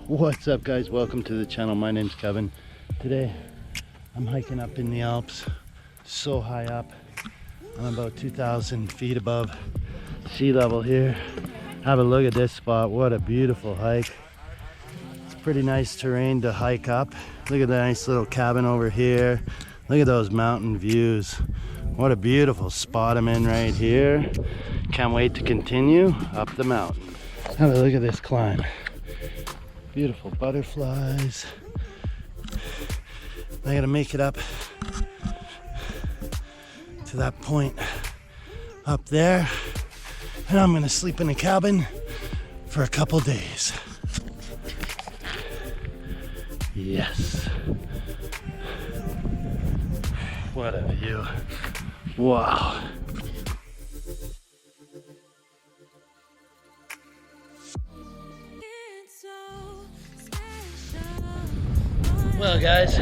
What's up, guys? Welcome to the channel. My name's Kevin. Today I'm hiking up in the Alps, so high up. I'm about 2,000 feet above sea level here. Have a look at this spot. What a beautiful hike. It's pretty nice terrain to hike up. Look at the nice little cabin over here. Look at those mountain views. What a beautiful spot I'm in right here. Can't wait to continue up the mountain. Have a look at this climb. Beautiful butterflies. I gotta make it up to that point up there, and I'm gonna sleep in a cabin for a couple days. Yes. What a view. Wow. Well, guys,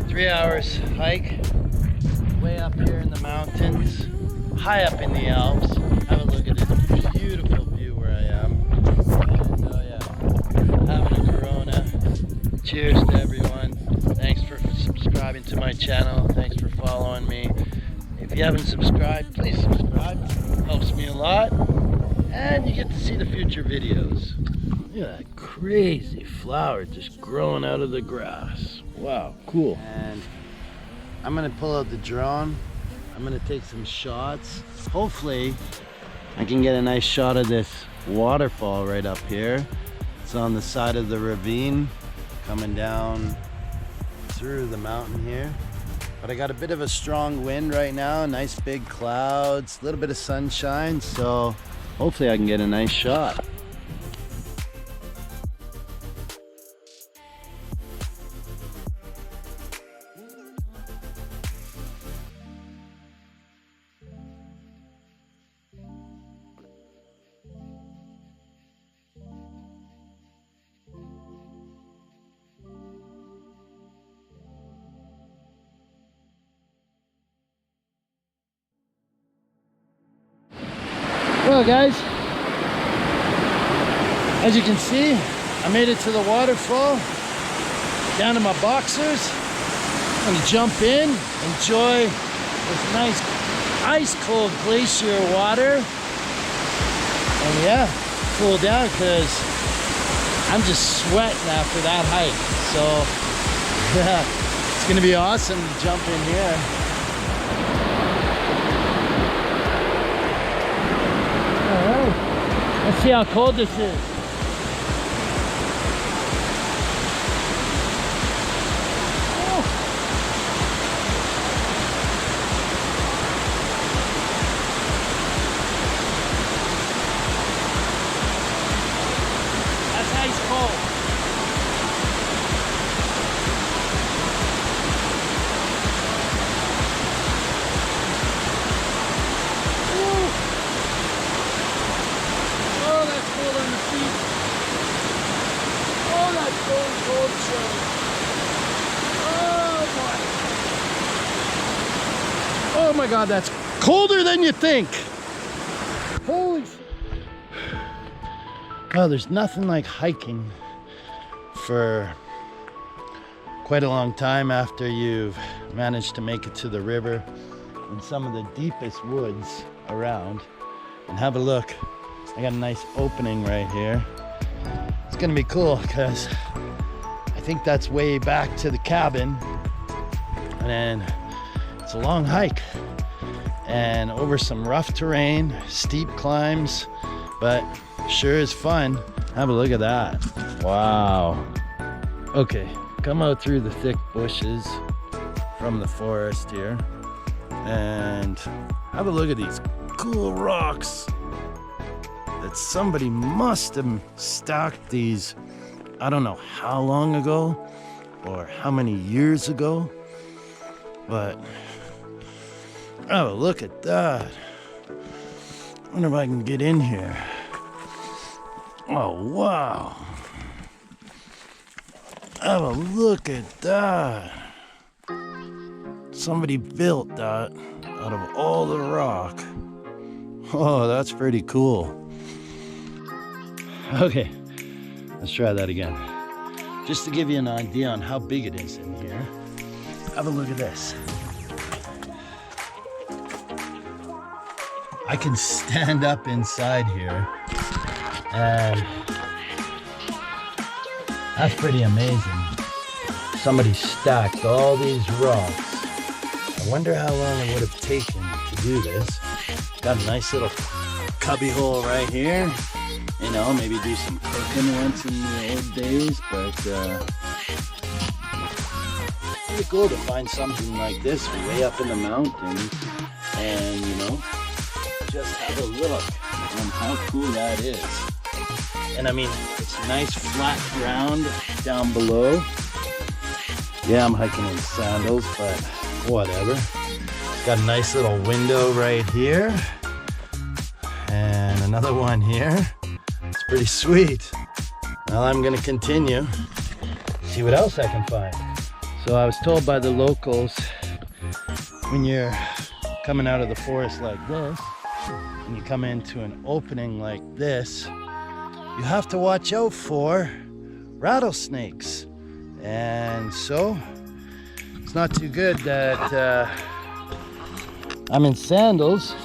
3 hours hike, way up here in the mountains, high up in the Alps. Have a look at this beautiful view where I am. And oh yeah, having a Corona. Cheers to everyone. Thanks for subscribing to my channel. Thanks for following me. If you haven't subscribed, please subscribe. Helps me a lot. And you get to see the future videos. Look at that crazy flower just growing out of the grass. Wow, cool. And I'm gonna pull out the drone. I'm gonna take some shots. Hopefully I can get a nice shot of this waterfall right up here. It's on the side of the ravine coming down through the mountain here. But I got a bit of a strong wind right now, nice big clouds, a little bit of sunshine, so hopefully I can get a nice shot. Well, guys, as you can see, I made it to the waterfall, down to my boxers. I'm gonna jump in, enjoy this nice ice cold glacier water, and yeah, cool down because I'm just sweating after that hike. So yeah, it's gonna be awesome to jump in here. Let's see how cold this is. Oh. That's ice cold. Oh my God, that's colder than you think. Holy shit. Well, there's nothing like hiking for quite a long time after you've managed to make it to the river in some of the deepest woods around. And have a look, I got a nice opening right here. It's gonna be cool because I think that's way back to the cabin, and then it's a long hike and over some rough terrain, steep climbs, but sure is fun. Have a look at that. Wow. Okay, come out through the thick bushes from the forest here and have a look at these cool rocks that somebody must have stacked these, I don't know how long ago or how many years ago, but oh, look at that. Wonder if I can get in here. Oh, wow. Have a look at that. Somebody built that out of all the rock. Oh, that's pretty cool. Okay, Let's try that again. Just to give you an idea on how big it is in here. Have a look at this. I can stand up inside here, and that's pretty amazing. Somebody stacked all these rocks. I wonder how long it would have taken to do this. Got a nice little cubby hole right here. You know, maybe do some cooking once in the old days, but pretty cool to find something like this way up in the mountains, and you know, just have a look on how cool that is. And I mean, it's nice flat ground down below. Yeah, I'm hiking in sandals, but whatever. It's got a nice little window right here, and another one here. It's pretty sweet. Well, I'm gonna continue, see what else I can find. So I was told by the locals, when you're coming out of the forest like this, and you come into an opening like this, you have to watch out for rattlesnakes. And so it's not too good that I'm in sandals,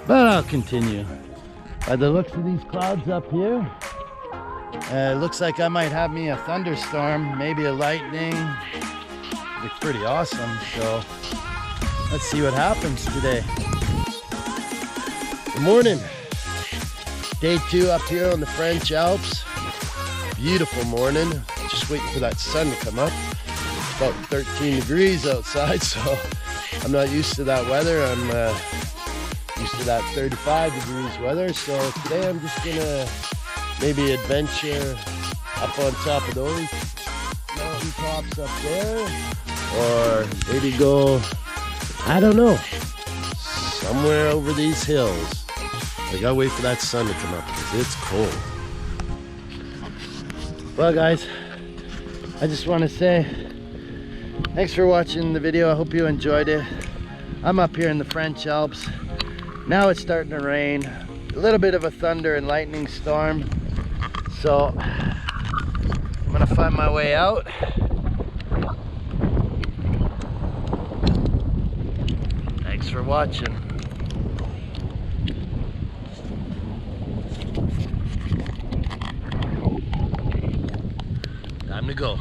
but I'll continue. By the looks of these clouds up here, it looks like I might have me a thunderstorm, maybe a lightning. Looks pretty awesome, so let's see what happens today. Good morning. Day 2 up here on the French Alps. Beautiful morning. Just waiting for that sun to come up. It's about 13 degrees outside, so I'm not used to that weather. I'm used to that 35 degrees weather. So today I'm just gonna maybe adventure up on top of those mountain tops up there, or maybe go, I don't know, somewhere over these hills. I gotta wait for that sun to come up because it's cold. Well guys, I just want to say thanks for watching the video. I hope you enjoyed it. I'm up here in the French Alps. Now it's starting to rain. A little bit of a thunder and lightning storm. So I'm gonna find my way out. Thanks for watching. Time to go.